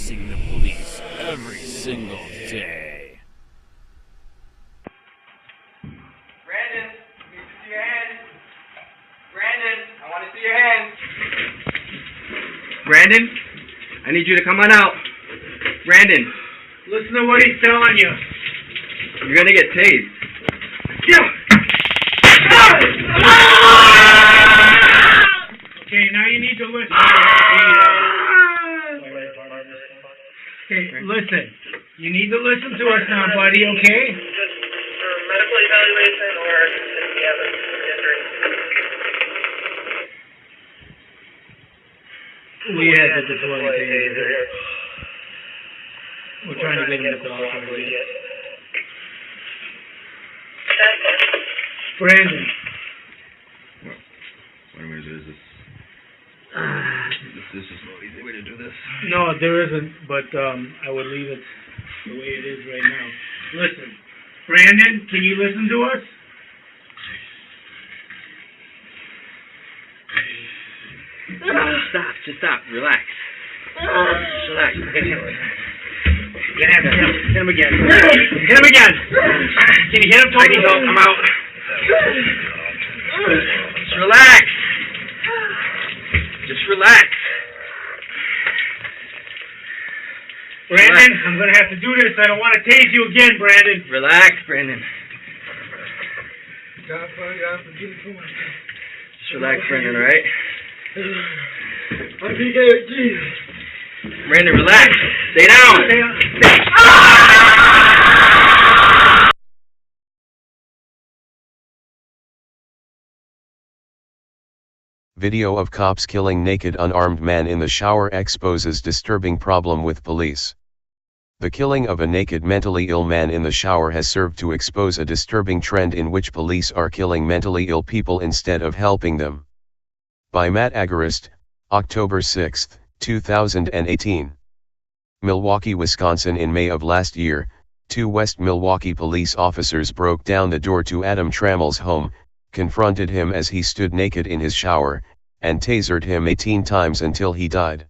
facing the police every single day. Brandon, let me see your hands. Brandon, I want to see your hands. Brandon, I need you to come on out. Brandon, listen to what he's telling you. You're gonna get tased. Okay, now you need to listen. Okay, listen. You need to listen to us now, buddy, okay? Just for medical evaluation or if you have an injury. We had to deploy a taser here. We're trying to get him to cooperate. Brandon. What am I gonna do? Is this is no easy way to do this. No, there isn't, but I would leave it the way it is right now. Listen, Brandon, can you listen to us? Stop, just stop, relax. Relax. Hit him again. Hit him again. Can you hit him, Tony? No, come out. Just relax. Just relax. Brandon, I'm going to have to do this. I don't want to tase you again, Brandon. Relax, Brandon. Just relax, Brandon, alright? Brandon, relax. Stay down. Video of cops killing naked unarmed man in the shower exposes disturbing problem with police. The killing of a naked mentally ill man in the shower has served to expose a disturbing trend in which police are killing mentally ill people instead of helping them. By Matt Agorist, October 6, 2018. Milwaukee, Wisconsin. In May of last year, 2 West Milwaukee police officers broke down the door to Adam Trammell's home, confronted him as he stood naked in his shower, and tasered him 18 times until he died.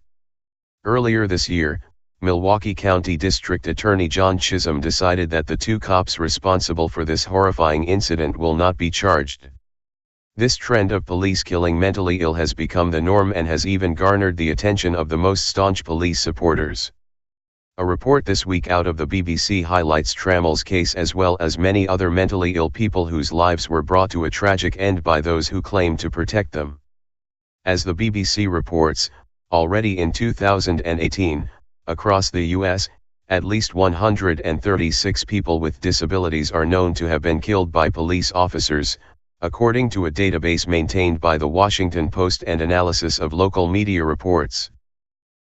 Earlier this year, Milwaukee County District Attorney John Chisholm decided that the 2 cops responsible for this horrifying incident will not be charged. This trend of police killing mentally ill has become the norm and has even garnered the attention of the most staunch police supporters. A report this week out of the BBC highlights Trammell's case as well as many other mentally ill people whose lives were brought to a tragic end by those who claim to protect them. As the BBC reports, already in 2018, across the US, at least 136 people with disabilities are known to have been killed by police officers, according to a database maintained by the Washington Post and analysis of local media reports.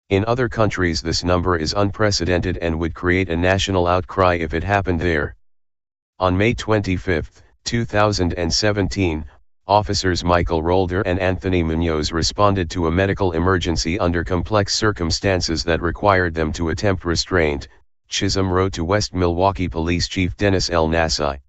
In other countries this number is unprecedented and would create a national outcry if it happened there. On May 25, 2017, officers Michael Rolder and Anthony Munoz responded to a medical emergency under complex circumstances that required them to attempt restraint, Chisholm wrote to West Milwaukee Police Chief Dennis L. Nassai.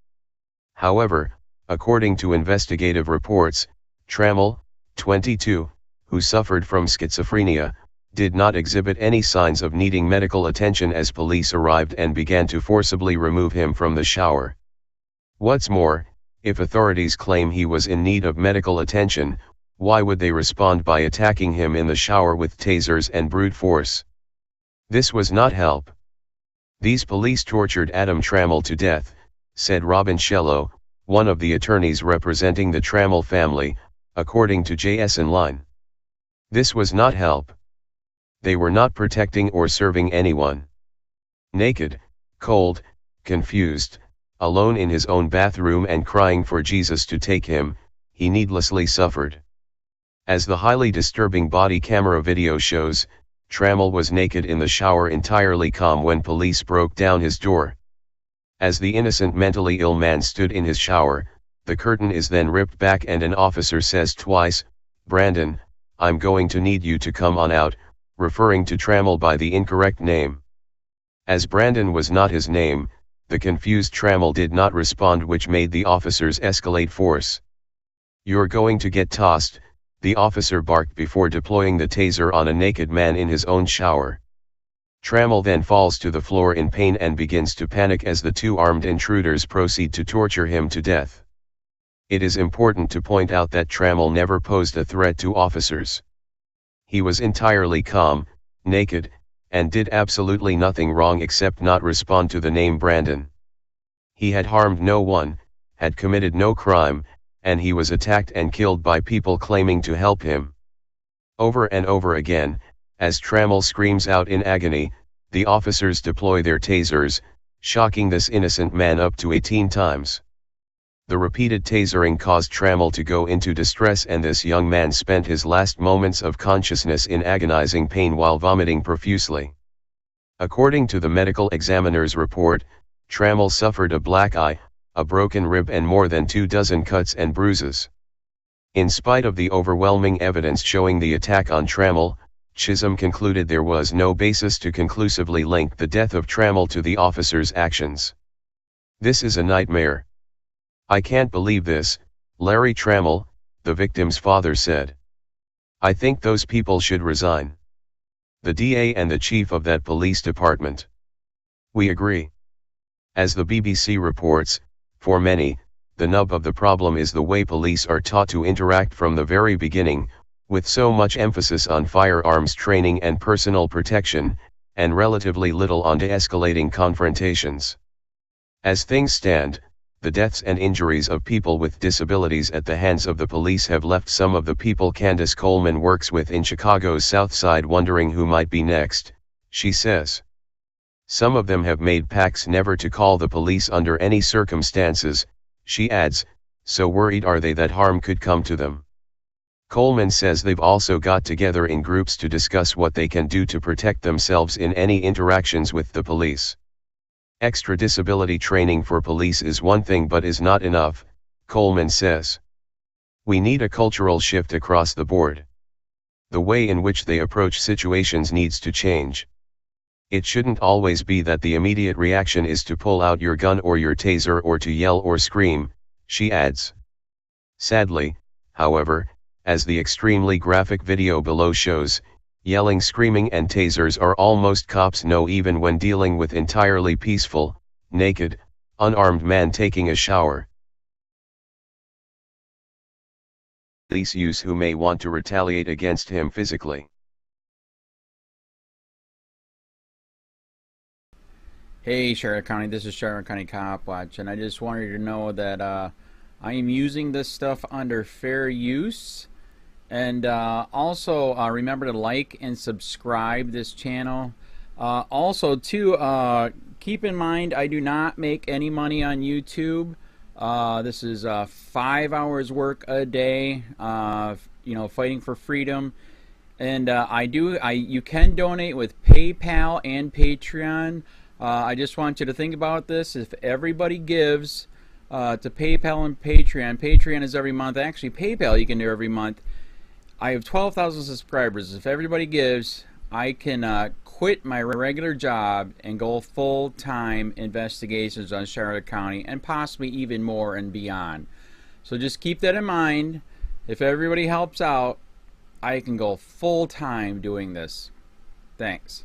However, according to investigative reports, Trammell, 22, who suffered from schizophrenia, did not exhibit any signs of needing medical attention as police arrived and began to forcibly remove him from the shower. What's more, if authorities claim he was in need of medical attention, why would they respond by attacking him in the shower with tasers and brute force? This was not help. These police tortured Adam Trammell to death, said Robin Shello, one of the attorneys representing the Trammell family, according to JS Online. This was not help. They were not protecting or serving anyone. Naked, cold, confused, alone in his own bathroom and crying for Jesus to take him, he needlessly suffered. As the highly disturbing body camera video shows, Trammell was naked in the shower entirely calm when police broke down his door. As the innocent mentally ill man stood in his shower, the curtain is then ripped back and an officer says twice, "Brandon, I'm going to need you to come on out," referring to Trammell by the incorrect name. As Brandon was not his name, the confused Trammell did not respond, which made the officers escalate force. "You're going to get tossed," the officer barked before deploying the taser on a naked man in his own shower. Trammell then falls to the floor in pain and begins to panic as the two armed intruders proceed to torture him to death. It is important to point out that Trammell never posed a threat to officers. He was entirely calm, naked, and did absolutely nothing wrong except not respond to the name Brandon. He had harmed no one, had committed no crime, and he was attacked and killed by people claiming to help him. Over and over again, as Trammell screams out in agony, the officers deploy their tasers, shocking this innocent man up to 18 times. The repeated tasering caused Trammell to go into distress, and this young man spent his last moments of consciousness in agonizing pain while vomiting profusely. According to the medical examiner's report, Trammell suffered a black eye, a broken rib and more than 24 cuts and bruises. In spite of the overwhelming evidence showing the attack on Trammell, Chisholm concluded there was no basis to conclusively link the death of Trammell to the officer's actions. "This is a nightmare. I can't believe this," Larry Trammell, the victim's father said. "I think those people should resign. The DA and the chief of that police department." "We agree." As the BBC reports, for many, the nub of the problem is the way police are taught to interact from the very beginning, with so much emphasis on firearms training and personal protection, and relatively little on de-escalating confrontations. As things stand, the deaths and injuries of people with disabilities at the hands of the police have left some of the people Candace Coleman works with in Chicago's South Side wondering who might be next, she says. Some of them have made pacts never to call the police under any circumstances, she adds, so worried are they that harm could come to them. Coleman says they've also got together in groups to discuss what they can do to protect themselves in any interactions with the police. Extra disability training for police is one thing but is not enough, Coleman says. We need a cultural shift across the board. The way in which they approach situations needs to change. It shouldn't always be that the immediate reaction is to pull out your gun or your taser or to yell or scream, she adds. Sadly, however, as the extremely graphic video below shows, yelling, screaming and tasers are all most cops know even when dealing with entirely peaceful, naked, unarmed man taking a shower. Police use who may want to retaliate against him physically. Hey Charlotte County, this is Charlotte County COPWATCH, and I just wanted you to know that I am using this stuff under fair use. And also remember to like and subscribe this channel. Also too, keep in mind I do not make any money on YouTube. This is 5 hours work a day, you know, fighting for freedom. And you can donate with PayPal and Patreon. I just want you to think about this. If everybody gives to PayPal and Patreon, Patreon is every month. Actually, PayPal you can do every month. I have 12,000 subscribers. If everybody gives, I can quit my regular job and go full-time investigations on Charlotte County and possibly even more and beyond. So just keep that in mind. If everybody helps out, I can go full-time doing this. Thanks.